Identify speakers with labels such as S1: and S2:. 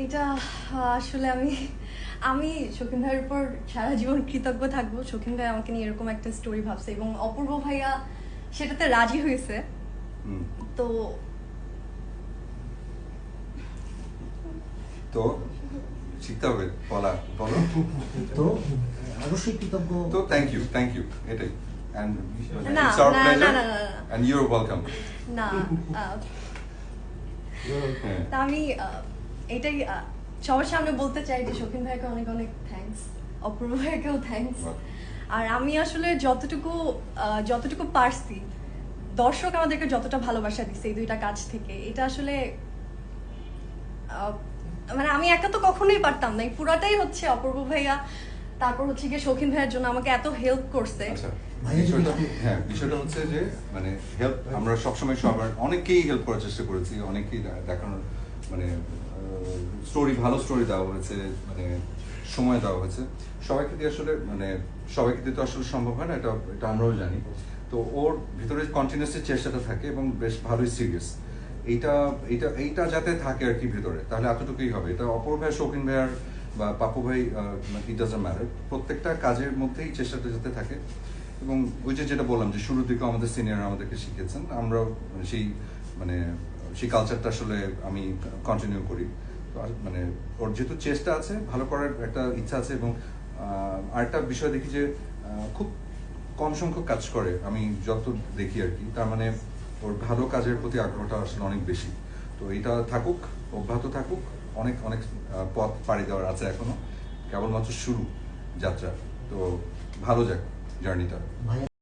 S1: এটা আসলে আমি আমি শৌখিন ভাইয়ের উপর সারা জীবন কৃতজ্ঞ থাকবো। শৌখিন ভাই আমাকে নিয়ে এরকম একটা স্টোরি ভাবছে এবং অপূর্ব ভাইয়া সেটাতে রাজি হয়েছে। তো
S2: তো শিখতে হবে বলো
S3: তো অবশ্যই কৃতজ্ঞ।
S2: তো থ্যাংক ইউ এটাই and
S1: না,
S2: it's our
S1: না,
S2: pleasure
S1: না, না, না, না।
S2: and you're welcome
S1: না
S2: হ্যাঁ।
S1: তা আমি এটাই সবার সামনে বলতে চাই যে শৌখিন ভাইকে অনেক অনেক থ্যাঙ্কস, অপূর্ব ভাইকেও থ্যাঙ্কস। আর আমি আসলে যতটুকু পারছি, দর্শক আমাদেরকে যতটা ভালোবাসা দিচ্ছে এই দুইটা কাজ থেকে, এটা আসলে মানে আমি একা তো কখনোই পারতাম না। এই পুরাটাই হচ্ছে অপূর্ব ভাইয়া, তারপর হচ্ছে গিয়ে শৌখিন ভাইয়ের জন্য আমাকে এত হেল্প করছে।
S2: আচ্ছা, বিষয়টা হচ্ছে যে মানে হেল্প আমরা সবসময় সবার অনেকেই হেল্প করার চেষ্টা করেছি, অনেকেই দেখানোর মানে স্টোরি ভালো স্টোরি দেওয়া হয়েছে, মানে সময় দেওয়া হয়েছে সবাইকে দিয়ে। আসলে মানে সবাইকে দিয়ে তো আসলে সম্ভব হয় না, এটা এটা আমরাও জানি। তো ওর ভিতরে কন্টিনিউসলি চেষ্টাটা থাকে এবং বেশ ভালোই সিরিয়াস। এইটা এইটা এইটা যাতে থাকে আর কি ভিতরে, তাহলে এতটুকুই হবে। এটা অপর ভাই, শৌখিন ভাইয়ার বা পাপু ভাই, ইট ডাজন্ট ম্যাটার, প্রত্যেকটা কাজের মধ্যেই চেষ্টাটা যাতে থাকে। এবং ওই যে যেটা বললাম যে শুরুর দিকে আমাদের সিনিয়র আমাদেরকে শিখিয়েছেন, আমরাও মানে সেই কালচারটা আসলে আমি কন্টিনিউ করি। তো মানে ওর যেহেতু চেষ্টা আছে, ভালো করার একটা ইচ্ছা আছে, এবং আরেকটা বিষয় দেখি যে খুব কম সংখ্যক কাজ করে আমি যত দেখি আর কি, তার মানে ওর ভালো কাজের প্রতি আগ্রহটা আসলে অনেক বেশি। তো এটা থাকুক, অব্যাহত থাকুক। অনেক অনেক পথ পাড়ি দেওয়ার আছে এখনো, কেবলমাত্র শুরু যাত্রা। তো ভালো যাক জার্নিটা।